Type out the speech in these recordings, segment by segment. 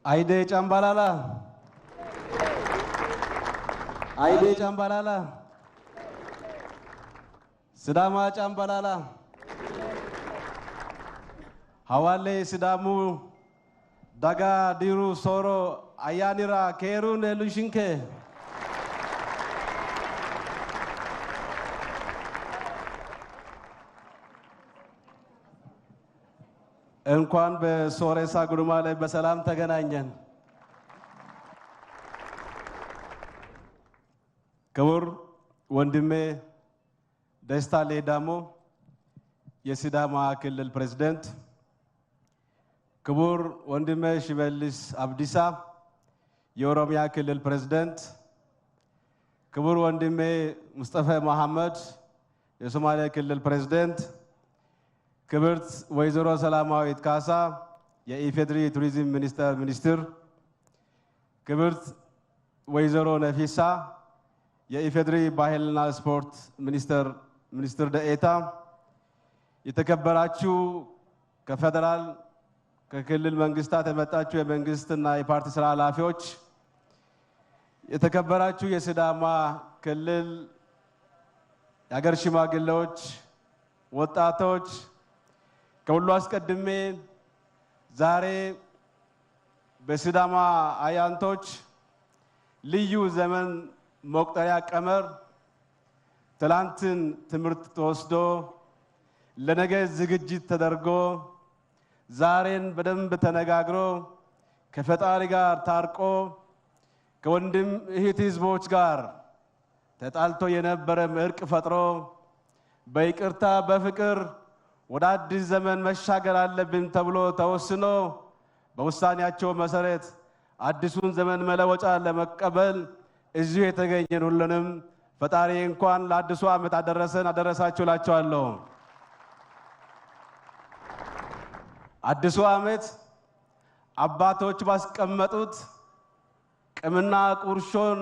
አይዴ ጫምባላላ አይዴ ጫምባላላ ስዳማ ጫምባላላ ሐዋሌ ስዳሙ ዳጋ ዲሩ ሶሮ አያኒራ ኬሩን ሉሽንከ እንኳን በሶሬሳ ጉዱማ ላይ በሰላም ተገናኘን። ክቡር ወንድሜ ደስታ ሌዳሞ የሲዳማ ክልል ፕሬዝዳንት፣ ክቡር ወንድሜ ሽመልስ አብዲሳ የኦሮሚያ ክልል ፕሬዝዳንት፣ ክቡር ወንድሜ ሙስጠፋ መሐመድ የሶማሊያ ክልል ፕሬዝዳንት፣ ክብርት ወይዘሮ ሰላማዊት ካሳ የኢፌድሪ ቱሪዝም ሚኒስትር፣ ክብርት ወይዘሮ ነፊሳ የኢፌድሪ ባህልና ስፖርት ሚኒስትር ደኤታ፣ የተከበራችሁ ከፌደራል ከክልል መንግስታት የመጣችሁ የመንግስትና የፓርቲ ስራ ኃላፊዎች፣ የተከበራችሁ የሲዳማ ክልል የሀገር ሽማግሌዎች፣ ወጣቶች፣ ከሁሉ አስቀድሜ ዛሬ በሲዳማ አያንቶች ልዩ ዘመን መቁጠሪያ ቀመር ትላንትን ትምህርት ተወስዶ ለነገ ዝግጅት ተደርጎ ዛሬን በደንብ ተነጋግሮ ከፈጣሪ ጋር ታርቆ ከወንድም እህት ህዝቦች ጋር ተጣልቶ የነበረ እርቅ ፈጥሮ በይቅርታ በፍቅር ወደ አዲስ ዘመን መሻገር አለብን ተብሎ ተወስኖ በውሳኔያቸው መሰረት አዲሱን ዘመን መለወጫ ለመቀበል እዚሁ የተገኘን ሁሉንም ፈጣሪ እንኳን ለአዲሱ ዓመት አደረሳችሁ እላችኋለሁ። አዲሱ ዓመት አባቶች ባስቀመጡት ቅምና ቁርሾን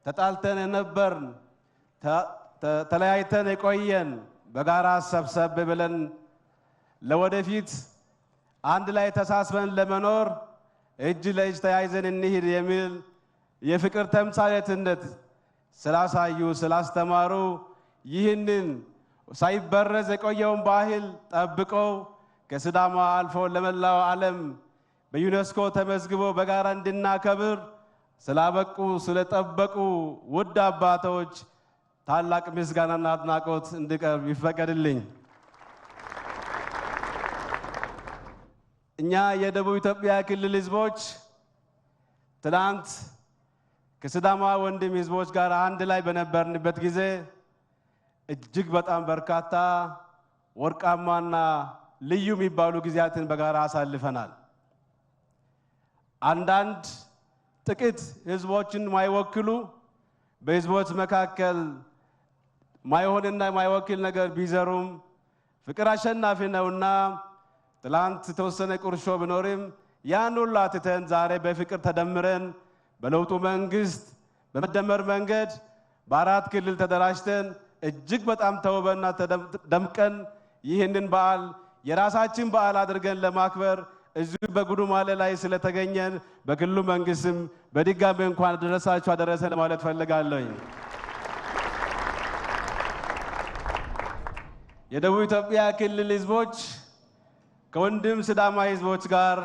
ተጣልተን የነበርን ተለያይተን የቆየን በጋራ ሰብሰብ ብለን ለወደፊት አንድ ላይ ተሳስበን ለመኖር እጅ ለእጅ ተያይዘን እንሂድ የሚል የፍቅር ተምሳሌትነት ስላሳዩ ስላስተማሩ ይህንን ሳይበረዝ የቆየውን ባህል ጠብቀው ከሲዳማ አልፎ ለመላው ዓለም በዩኔስኮ ተመዝግቦ በጋራ እንድናከብር ስላበቁ ስለጠበቁ ውድ አባቶች ታላቅ ምስጋናና አድናቆት እንዲቀርብ ይፈቀድልኝ። እኛ የደቡብ ኢትዮጵያ ክልል ህዝቦች ትናንት ከሲዳማ ወንድም ህዝቦች ጋር አንድ ላይ በነበርንበት ጊዜ እጅግ በጣም በርካታ ወርቃማና ልዩ የሚባሉ ጊዜያትን በጋራ አሳልፈናል። አንዳንድ ጥቂት ህዝቦችን ማይወክሉ በህዝቦች መካከል ማይሆንና ማይወክል ነገር ቢዘሩም ፍቅር አሸናፊ ነውና ትላንት የተወሰነ ቁርሾ ቢኖርም ያን ሁሉ ትተን ዛሬ በፍቅር ተደምረን በለውጡ መንግስት በመደመር መንገድ በአራት ክልል ተደራጅተን እጅግ በጣም ተውበና ደምቀን ይህንን በዓል የራሳችን በዓል አድርገን ለማክበር እዚሁ በጉዱማሌ ላይ ስለተገኘን በክልሉ መንግስትም በድጋሚ እንኳን አደረሳችሁ አደረሰን ማለት ፈልጋለሁ። የደቡብ ኢትዮጵያ ክልል ህዝቦች ከወንድም ሲዳማ ህዝቦች ጋር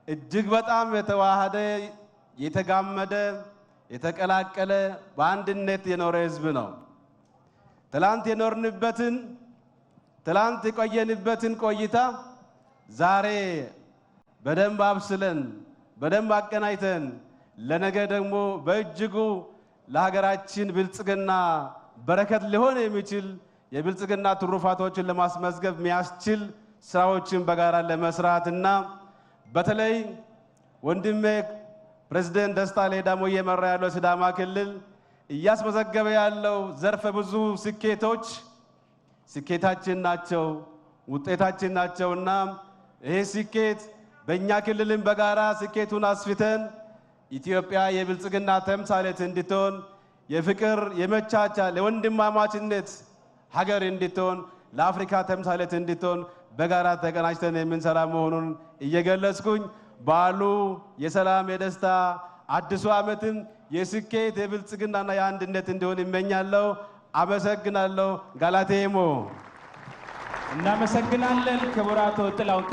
እጅግ በጣም የተዋሃደ የተጋመደ የተቀላቀለ በአንድነት የኖረ ህዝብ ነው። ትላንት የኖርንበትን ትላንት የቆየንበትን ቆይታ ዛሬ በደንብ አብስለን በደንብ አቀናይተን ለነገ ደግሞ በእጅጉ ለሀገራችን ብልጽግና በረከት ሊሆን የሚችል የብልጽግና ትሩፋቶችን ለማስመዝገብ የሚያስችል ስራዎችን በጋራ ለመስራትና በተለይ ወንድሜ ፕሬዝዳንት ደስታ ሌዳሞ እየመራ ያለው ሲዳማ ክልል እያስመዘገበ ያለው ዘርፈ ብዙ ስኬታችን ናቸው፣ ውጤታችን ናቸውና ይሄ ስኬት በእኛ ክልልን በጋራ ስኬቱን አስፍተን ኢትዮጵያ የብልጽግና ተምሳሌት እንድትሆን የፍቅር የመቻቻል የወንድማማችነት ሀገር እንድትሆን ለአፍሪካ ተምሳሌት እንድትሆን በጋራ ተቀናጅተን የምንሰራ መሆኑን እየገለጽኩኝ በዓሉ የሰላም የደስታ አዲሱ ዓመትም የስኬት የብልጽግናና የአንድነት እንዲሆን እመኛለሁ። አመሰግናለሁ። ጋላቴሞ እናመሰግናለን። ክቡር አቶ ጥላሁን